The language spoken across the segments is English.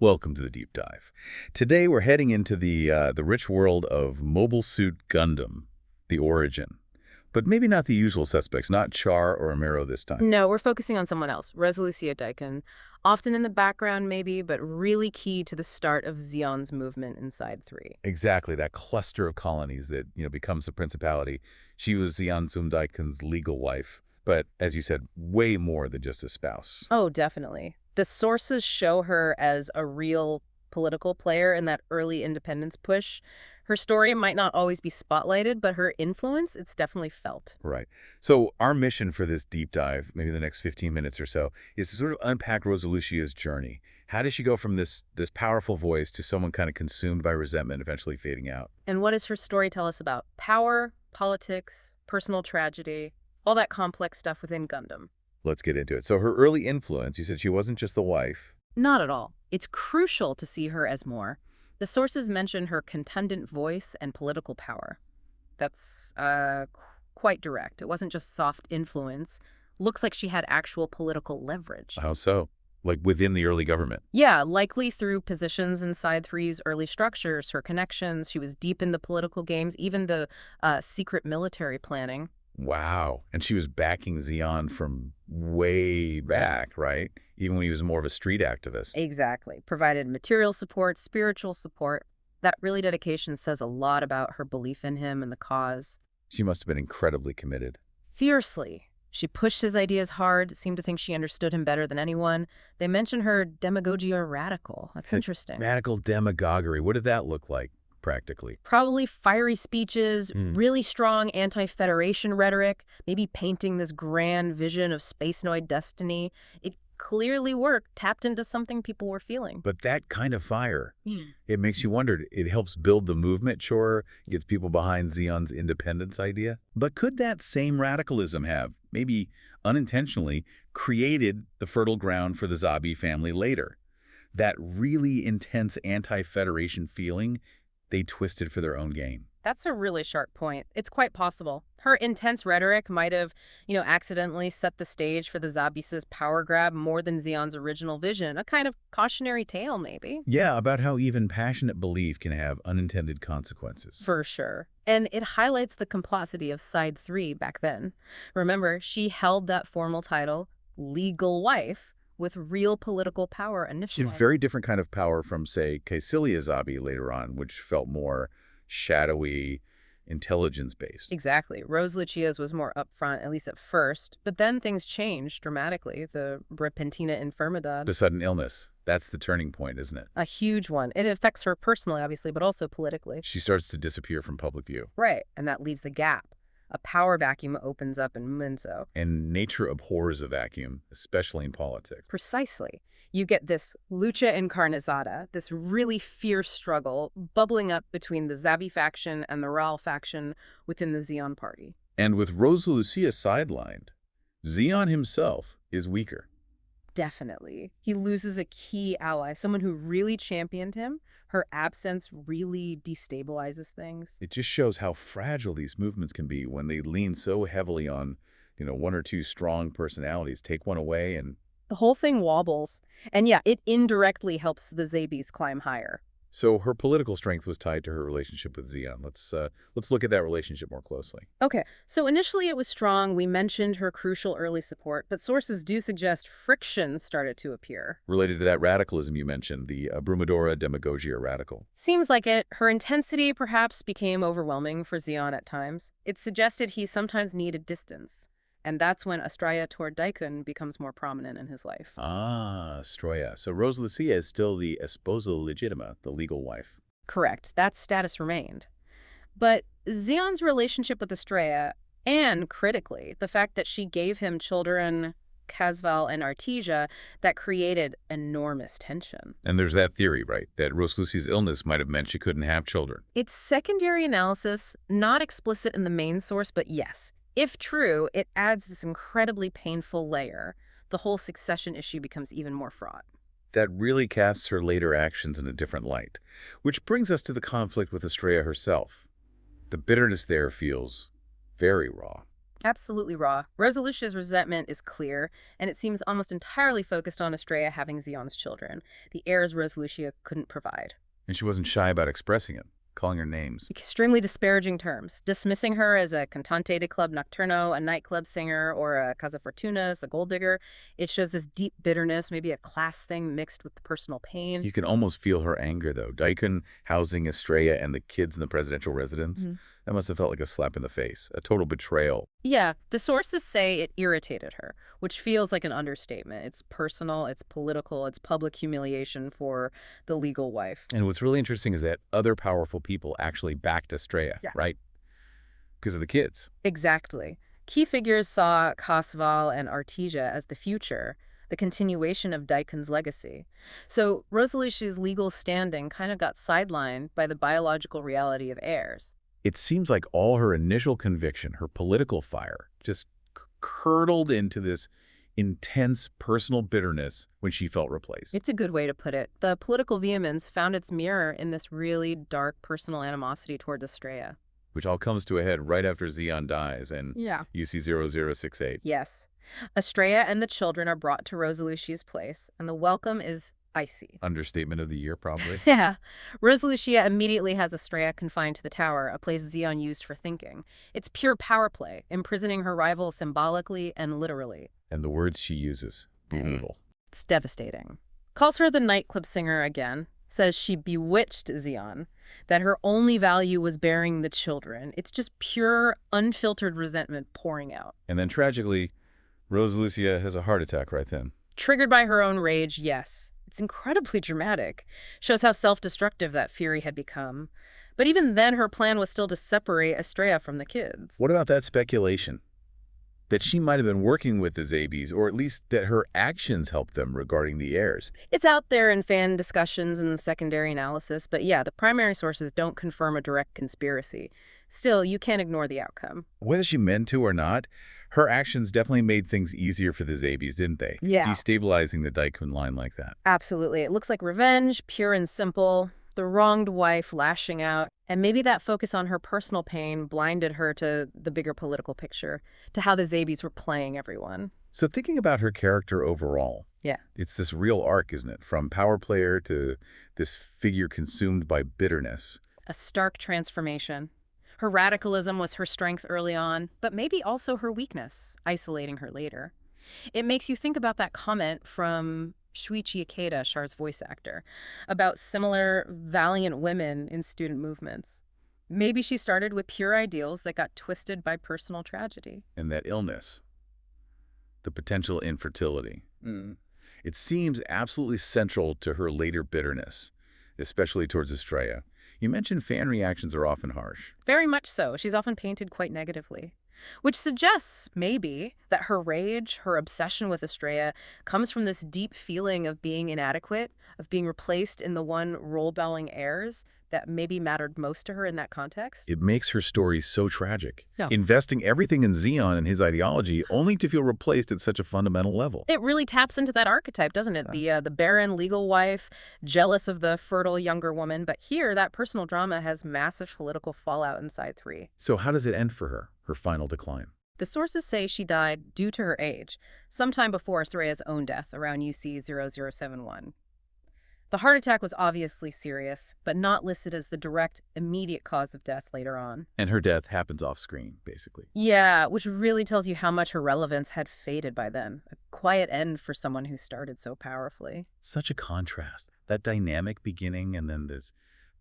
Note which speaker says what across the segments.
Speaker 1: Welcome to the deep dive. Today we're heading into the rich world of Mobile Suit Gundam, the origin. But maybe not the usual suspects, not Char or Amuro this time.
Speaker 2: No, we're focusing on someone else, Roselucia Deikun. Often in the background, maybe, but really key to the start of Zeon's movement inside 3.
Speaker 1: Exactly, that cluster of colonies that, becomes the principality. She was Zeon Zum Daikun's legal wife, but as you said, way more than just a spouse.
Speaker 2: Oh, definitely. The sources show her as a real political player in that early independence push. Her story might not always be spotlighted, but her influence, it's definitely felt.
Speaker 1: Right. So our mission for this deep dive, maybe the next 15 minutes or so, is to sort of unpack Roselucia's journey. How does she go from this powerful voice to someone kind of consumed by resentment, eventually fading out?
Speaker 2: And what does her story tell us about power, politics, personal tragedy, all that complex stuff within Gundam?
Speaker 1: Let's get into it. So her early influence, you said she wasn't just the wife.
Speaker 2: Not at all. It's crucial to see her as more. The sources mention her contundent voice and political power. That's quite direct. It wasn't just soft influence. Looks like she had actual political leverage.
Speaker 1: How so? Like within the early government?
Speaker 2: Yeah, likely through positions inside 3's early structures, her connections. She was deep in the political games, even the secret military planning.
Speaker 1: Wow. And she was backing Zeon from way back, right? Even when he was more of a street activist.
Speaker 2: Exactly. Provided material support, spiritual support. That really dedication says a lot about her belief in him and the cause.
Speaker 1: She must have been incredibly committed.
Speaker 2: Fiercely. She pushed his ideas hard, seemed to think she understood him better than anyone. They mention her demagogia radical. That's interesting.
Speaker 1: Radical demagoguery. What did that look like, practically?
Speaker 2: Probably fiery speeches, really strong anti-Federation rhetoric, maybe painting this grand vision of Spacenoid destiny. It clearly worked, tapped into something people were feeling.
Speaker 1: But that kind of fire, it makes you wonder. It helps build the movement, sure, gets people behind Zeon's independence idea. But could that same radicalism have, maybe unintentionally, created the fertile ground for the Zabi family later? That really intense anti-Federation feeling they twisted for their own gain.
Speaker 2: That's a really sharp point. It's quite possible. Her intense rhetoric might have, accidentally set the stage for the Zabis' power grab more than Zeon's original vision. A kind of cautionary tale, maybe.
Speaker 1: Yeah, about how even passionate belief can have unintended consequences.
Speaker 2: For sure. And it highlights the complexity of Side 3 back then. Remember, she held that formal title, legal wife, with real political power initially.
Speaker 1: A very different kind of power from, say, Caecilia Zabi later on, which felt more shadowy, intelligence-based.
Speaker 2: Exactly. Roselucia's was more upfront, at least at first. But then things changed dramatically. The repentina infirmidad.
Speaker 1: The sudden illness. That's the turning point, isn't it?
Speaker 2: A huge one. It affects her personally, obviously, but also politically.
Speaker 1: She starts to disappear from public view.
Speaker 2: Right. And that leaves the gap. A power vacuum opens up in Munzo.
Speaker 1: And nature abhors a vacuum, especially in politics.
Speaker 2: Precisely. You get this lucha encarnizada, this really fierce struggle bubbling up between the Zabi faction and the Ral faction within the Zeon party.
Speaker 1: And with Roselucia sidelined, Zeon himself is weaker.
Speaker 2: Definitely. He loses a key ally, someone who really championed him. Her absence really destabilizes things.
Speaker 1: It just shows how fragile these movements can be when they lean so heavily on, one or two strong personalities. Take one away and
Speaker 2: the whole thing wobbles. And yeah, it indirectly helps the Zabis climb higher.
Speaker 1: So her political strength was tied to her relationship with Zeon. Let's look at that relationship more closely.
Speaker 2: Okay, so initially it was strong. We mentioned her crucial early support, but sources do suggest friction started to appear.
Speaker 1: Related to that radicalism you mentioned, the Brumadora demagogia radical.
Speaker 2: Seems like it. Her intensity perhaps became overwhelming for Zeon at times. It suggested he sometimes needed distance. And that's when Astraia Tor Deikun becomes more prominent in his life.
Speaker 1: Ah, Astraia. So Roselucia is still the esposa legitima, the legal wife.
Speaker 2: Correct. That status remained. But Zeon's relationship with Astraia, and critically, the fact that she gave him children, Casval and Artesia, that created enormous tension.
Speaker 1: And there's that theory, right, that Roselucia's illness might have meant she couldn't have children.
Speaker 2: It's secondary analysis, not explicit in the main source, but yes. If true, it adds this incredibly painful layer. The whole succession issue becomes even more fraught.
Speaker 1: That really casts her later actions in a different light. Which brings us to the conflict with Astraia herself. The bitterness there feels very raw.
Speaker 2: Absolutely raw. Roselucia's resentment is clear, and it seems almost entirely focused on Astraea having Zeon's children, the heirs Roselucia couldn't provide.
Speaker 1: And she wasn't shy about expressing it, calling her names.
Speaker 2: Extremely disparaging terms, dismissing her as a cantante de club nocturno, a nightclub singer, or a cazafortunas, a gold digger. It shows this deep bitterness, maybe a class thing mixed with the personal pain.
Speaker 1: You can almost feel her anger, though. Deikun housing Astraea and the kids in the presidential residence. That must have felt like a slap in the face, a total betrayal.
Speaker 2: Yeah, the sources say it irritated her, which feels like an understatement. It's personal, it's political, it's public humiliation for the legal wife.
Speaker 1: And what's really interesting is that other powerful people actually backed Astraea, right? Because of the kids.
Speaker 2: Exactly. Key figures saw Casval and Artesia as the future, the continuation of Daikun's legacy. So Roselucia's legal standing kind of got sidelined by the biological reality of heirs.
Speaker 1: It seems like all her initial conviction, her political fire, just curdled into this intense personal bitterness when she felt replaced.
Speaker 2: It's a good way to put it. The political vehemence found its mirror in this really dark personal animosity toward Astraea.
Speaker 1: Which all comes to a head right after Zeon dies and UC0068.
Speaker 2: Yes. Astraea and the children are brought to Roselucia's place, and the welcome is icy.
Speaker 1: Understatement of the year, probably.
Speaker 2: Yeah. Roselucia immediately has Astraea confined to the tower, a place Zeon used for thinking. It's pure power play, imprisoning her rival symbolically and literally.
Speaker 1: And the words she uses, brutal.
Speaker 2: It's devastating. Calls her the nightclub singer again, says she bewitched Zeon, that her only value was bearing the children. It's just pure, unfiltered resentment pouring out.
Speaker 1: And then tragically, Roselucia has a heart attack right then.
Speaker 2: Triggered by her own rage, yes. It's incredibly dramatic. Shows how self-destructive that fury had become. But even then, her plan was still to separate Astraea from the kids.
Speaker 1: What about that speculation? That she might have been working with the Zabies, or at least that her actions helped them regarding the heirs.
Speaker 2: It's out there in fan discussions and secondary analysis, but yeah, the primary sources don't confirm a direct conspiracy. Still, you can't ignore the outcome.
Speaker 1: Whether she meant to or not, her actions definitely made things easier for the Zabies, didn't they?
Speaker 2: Yeah.
Speaker 1: Destabilizing the Deikun line like that.
Speaker 2: Absolutely. It looks like revenge, pure and simple, the wronged wife lashing out, and maybe that focus on her personal pain blinded her to the bigger political picture, to how the Zabies were playing everyone.
Speaker 1: So thinking about her character overall, it's this real arc, isn't it? From power player to this figure consumed by bitterness.
Speaker 2: A stark transformation. Her radicalism was her strength early on, but maybe also her weakness, isolating her later. It makes you think about that comment from Shuichi Ikeda, Char's voice actor, about similar valiant women in student movements. Maybe she started with pure ideals that got twisted by personal tragedy.
Speaker 1: And that illness, the potential infertility. It seems absolutely central to her later bitterness, especially towards Astraea. You mentioned fan reactions are often harsh.
Speaker 2: Very much so. She's often painted quite negatively. Which suggests, maybe, that her rage, her obsession with Astraea, comes from this deep feeling of being inadequate, of being replaced in the one role-belling heirs that maybe mattered most to her in that context.
Speaker 1: It makes her story so tragic. Investing everything in Zeon and his ideology only to feel replaced at such a fundamental level.
Speaker 2: It really taps into that archetype, doesn't it? The barren legal wife, jealous of the fertile younger woman. But here, that personal drama has massive political fallout inside 3.
Speaker 1: So how does it end for her final decline?
Speaker 2: The sources say she died due to her age, sometime before Astraea's own death, around UC0071. The heart attack was obviously serious, but not listed as the direct, immediate cause of death later on.
Speaker 1: And her death happens off-screen, basically.
Speaker 2: Yeah, which really tells you how much her relevance had faded by then. A quiet end for someone who started so powerfully.
Speaker 1: Such a contrast. That dynamic beginning and then this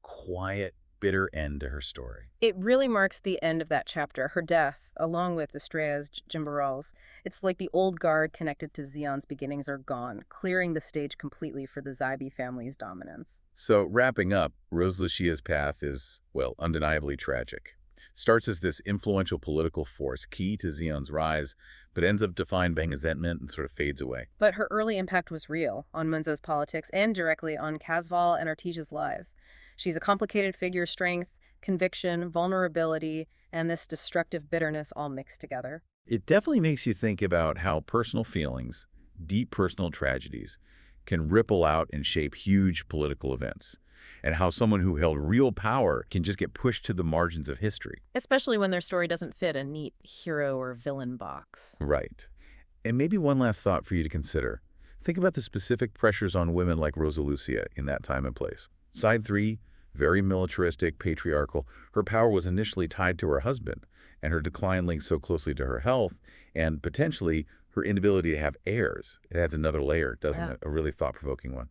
Speaker 1: quiet, bitter end to her story.
Speaker 2: It really marks the end of that chapter, her death, along with Astraea's Jimbarals. It's like the old guard connected to Zeon's beginnings are gone, clearing the stage completely for the Zybe family's dominance.
Speaker 1: So, wrapping up, Roselucia's path is, well, undeniably tragic. Starts as this influential political force, key to Zeon's rise, but ends up defined by resentment and sort of fades away.
Speaker 2: But her early impact was real on Munzo's politics and directly on Casval and Artesia's lives. She's a complicated figure, strength, conviction, vulnerability, and this destructive bitterness all mixed together.
Speaker 1: It definitely makes you think about how personal feelings, deep personal tragedies, can ripple out and shape huge political events, and how someone who held real power can just get pushed to the margins of history.
Speaker 2: Especially when their story doesn't fit a neat hero or villain box.
Speaker 1: Right. And maybe one last thought for you to consider. Think about the specific pressures on women like Roselucia in that time and place. Side 3, very militaristic, patriarchal. Her power was initially tied to her husband, and her decline linked so closely to her health and potentially her inability to have heirs. It adds another layer, doesn't it? A really thought-provoking one.